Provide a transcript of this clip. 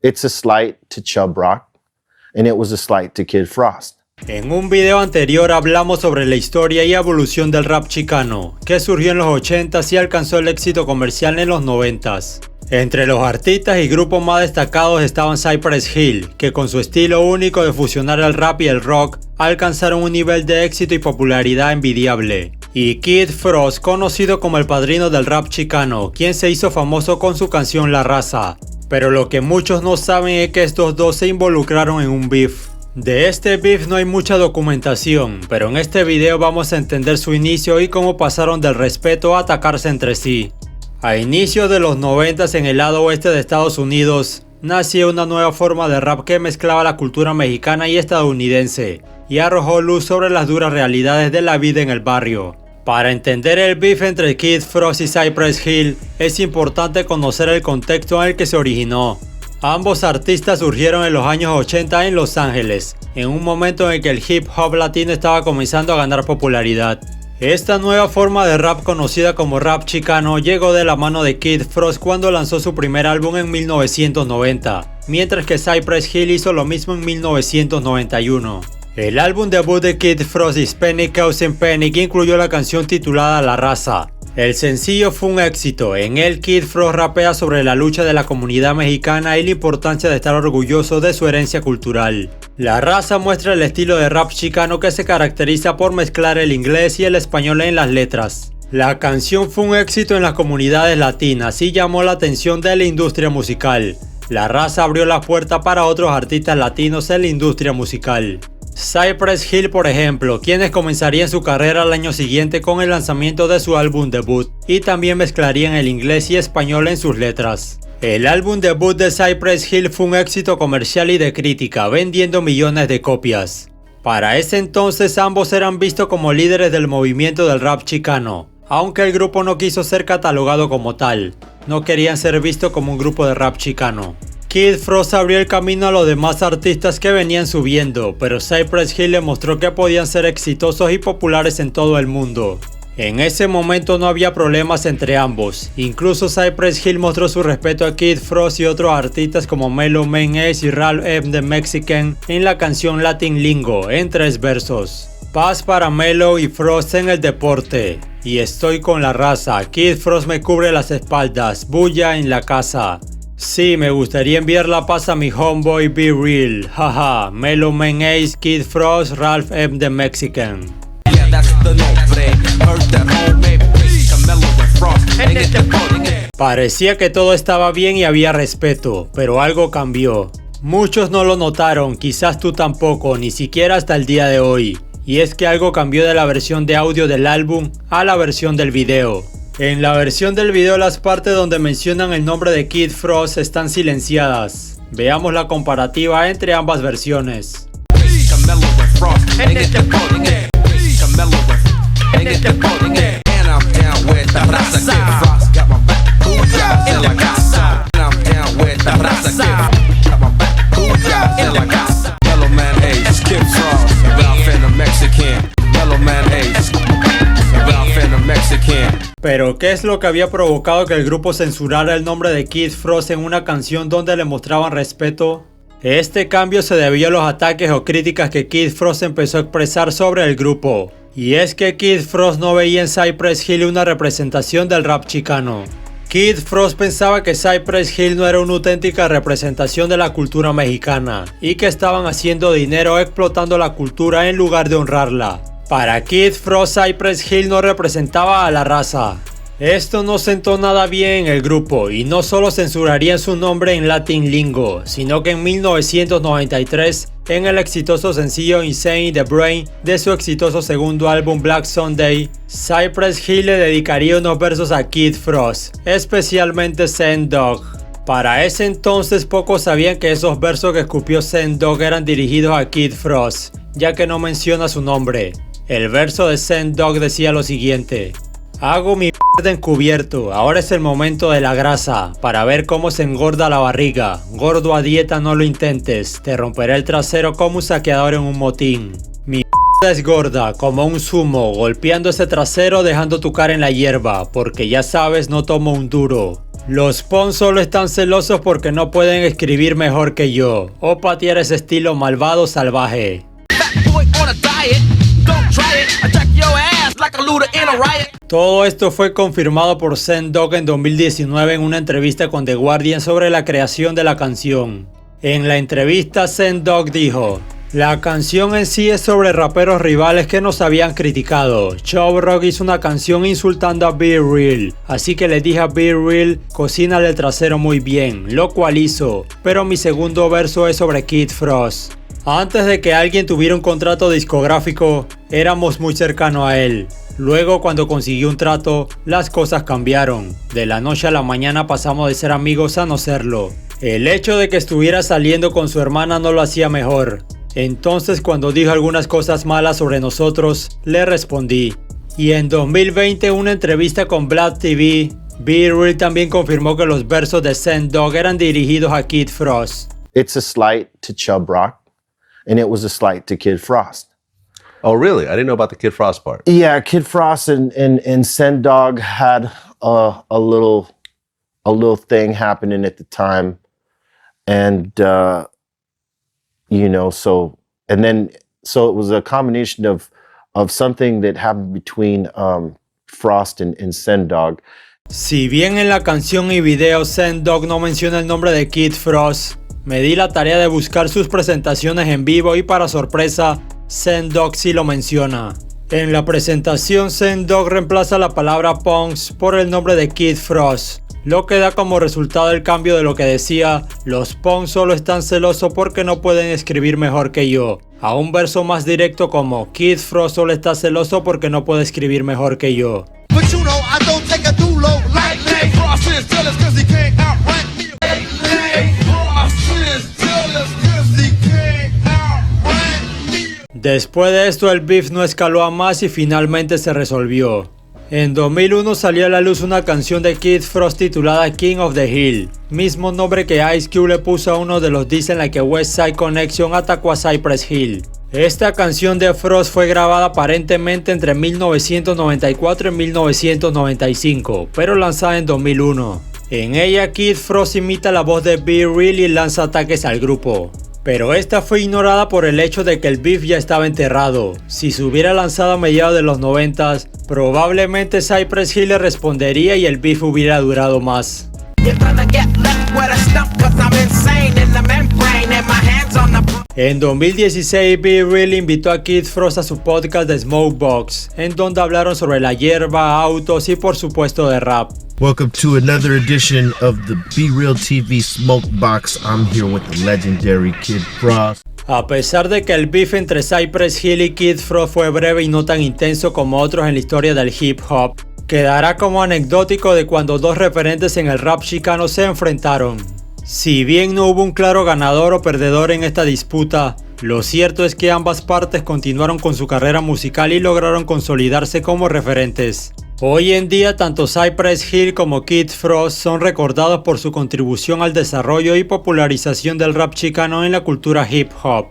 It's a slight to Chubb Rock, and it was a slight to Kid Frost. En un video anterior hablamos sobre la historia y evolución del rap chicano, que surgió en los 80s y alcanzó el éxito comercial en los 90s. Entre los artistas y grupos más destacados estaban Cypress Hill, que con su estilo único de fusionar el rap y el rock, alcanzaron un nivel de éxito y popularidad envidiable. Y Kid Frost, conocido como el padrino del rap chicano, quien se hizo famoso con su canción La Raza. Pero lo que muchos no saben es que estos dos se involucraron en un beef. De este beef no hay mucha documentación, pero en este video vamos a entender su inicio y cómo pasaron del respeto a atacarse entre sí. A inicios de los 90s en el lado oeste de Estados Unidos, nació una nueva forma de rap que mezclaba la cultura mexicana y estadounidense, y arrojó luz sobre las duras realidades de la vida en el barrio. Para entender el beef entre Kid Frost y Cypress Hill, es importante conocer el contexto en el que se originó. Ambos artistas surgieron en los años 80 en Los Ángeles, en un momento en el que el hip hop latino estaba comenzando a ganar popularidad. Esta nueva forma de rap conocida como rap chicano llegó de la mano de Kid Frost cuando lanzó su primer álbum en 1990, mientras que Cypress Hill hizo lo mismo en 1991. El álbum debut de Kid Frost, Hispanic Causing Panic, incluyó la canción titulada La Raza. El sencillo fue un éxito. En él Kid Frost rapea sobre la lucha de la comunidad mexicana y la importancia de estar orgulloso de su herencia cultural. La Raza muestra el estilo de rap chicano que se caracteriza por mezclar el inglés y el español en las letras. La canción fue un éxito en las comunidades latinas y llamó la atención de la industria musical. La Raza abrió la puerta para otros artistas latinos en la industria musical. Cypress Hill, por ejemplo, quienes comenzarían su carrera al año siguiente con el lanzamiento de su álbum debut, y también mezclarían el inglés y español en sus letras. El álbum debut de Cypress Hill fue un éxito comercial y de crítica, vendiendo millones de copias. Para ese entonces ambos eran vistos como líderes del movimiento del rap chicano, aunque el grupo no quiso ser catalogado como tal. No querían ser vistos como un grupo de rap chicano. Kid Frost abrió el camino a los demás artistas que venían subiendo, pero Cypress Hill le mostró que podían ser exitosos y populares en todo el mundo. En ese momento no había problemas entre ambos, incluso Cypress Hill mostró su respeto a Kid Frost y otros artistas como Melo Man Ace y Ralph M. The Mexican en la canción Latin Lingo, en 3 versos. Paz para Melo y Frost en el deporte. Y estoy con la raza, Kid Frost me cubre las espaldas, bulla en la casa. Sí, me gustaría enviar la paz a mi homeboy Be Real, jaja, Melo Man Ace, Kid Frost, Ralph M. The Mexican. Parecía que todo estaba bien y había respeto, pero algo cambió. Muchos no lo notaron, quizás tú tampoco, ni siquiera hasta el día de hoy. Y es que algo cambió de la versión de audio del álbum a la versión del video. En la versión del video las partes donde mencionan el nombre de Kid Frost están silenciadas. Veamos la comparativa entre ambas versiones. Pero ¿qué es lo que había provocado que el grupo censurara el nombre de Kid Frost en una canción donde le mostraban respeto? Este cambio se debió a los ataques o críticas que Kid Frost empezó a expresar sobre el grupo. Y es que Kid Frost no veía en Cypress Hill una representación del rap chicano. Kid Frost pensaba que Cypress Hill no era una auténtica representación de la cultura mexicana y que estaban haciendo dinero explotando la cultura en lugar de honrarla. Para Kid Frost, Cypress Hill no representaba a la raza. Esto no sentó nada bien en el grupo y no solo censurarían su nombre en Latin Lingo, sino que en 1993, en el exitoso sencillo Insane in the Brain de su exitoso segundo álbum Black Sunday, Cypress Hill le dedicaría unos versos a Kid Frost, especialmente Send Dog. Para ese entonces pocos sabían que esos versos que escupió Send Dog eran dirigidos a Kid Frost, ya que no menciona su nombre. El verso de Send Dog decía lo siguiente: hago mi mierda encubierto, ahora es el momento de la grasa, para ver cómo se engorda la barriga. Gordo a dieta no lo intentes, te romperé el trasero como un saqueador en un motín. Mi mierda es gorda, como un sumo, golpeando ese trasero dejando tu cara en la hierba, porque ya sabes no tomo un duro. Los Pons solo están celosos porque no pueden escribir mejor que yo, o patear ese estilo malvado salvaje. Todo esto fue confirmado por Sen Dog en 2019 en una entrevista con The Guardian sobre la creación de la canción. En la entrevista, Sen Dog dijo: la canción en sí es sobre raperos rivales que nos habían criticado. Chubb Rock hizo una canción insultando a Be Real, así que le dije a Be Real, cocínale el trasero muy bien, lo cual hizo, pero mi segundo verso es sobre Kid Frost. Antes de que alguien tuviera un contrato discográfico, éramos muy cercanos a él. Luego, cuando consiguió un trato, las cosas cambiaron. De la noche a la mañana pasamos de ser amigos a no serlo. El hecho de que estuviera saliendo con su hermana no lo hacía mejor. Entonces, cuando dijo algunas cosas malas sobre nosotros, le respondí. Y en 2020, en una entrevista con Vlad TV, Be Real también confirmó que los versos de Sen Dog eran dirigidos a Kid Frost. It's a slight to Chubb Rock, and it was a slight to Kid Frost. Oh, really? I didn't know about the Kid Frost part. Yeah, Kid Frost and Sen Dog had a little thing happening at the time, and so it was a combination of something that happened between Frost and Sen Dog. Si bien en la canción y video Sen Dog no menciona el nombre de Kid Frost, me di la tarea de buscar sus presentaciones en vivo y para sorpresa, Sen Dog sí lo menciona. En la presentación, Sen Dog reemplaza la palabra punks por el nombre de Kid Frost, lo que da como resultado el cambio de lo que decía: los punks solo están celosos porque no pueden escribir mejor que yo, a un verso más directo como: Kid Frost solo está celoso porque no puede escribir mejor que yo. Después de esto, el beef no escaló a más y finalmente se resolvió. En 2001 salió a la luz una canción de Kid Frost titulada King of the Hill, mismo nombre que Ice Cube le puso a uno de los diss en la que West Side Connection atacó a Cypress Hill. Esta canción de Frost fue grabada aparentemente entre 1994 y 1995, pero lanzada en 2001. En ella, Kid Frost imita la voz de Be Real y lanza ataques al grupo. Pero esta fue ignorada por el hecho de que el beef ya estaba enterrado. Si se hubiera lanzado a mediados de los 90s, probablemente Cypress Hill le respondería y el beef hubiera durado más. En 2016, Be Real invitó a Kid Frost a su podcast de Smokebox, en donde hablaron sobre la hierba, autos y por supuesto de rap. Welcome to another edition of the Be Real TV Smokebox. I'm here with the legendary Kid Frost. A pesar de que el beef entre Cypress Hill y Kid Frost fue breve y no tan intenso como otros en la historia del hip hop, quedará como anecdótico de cuando dos referentes en el rap chicano se enfrentaron. Si bien no hubo un claro ganador o perdedor en esta disputa, lo cierto es que ambas partes continuaron con su carrera musical y lograron consolidarse como referentes. Hoy en día, tanto Cypress Hill como Kid Frost son recordados por su contribución al desarrollo y popularización del rap chicano en la cultura hip hop.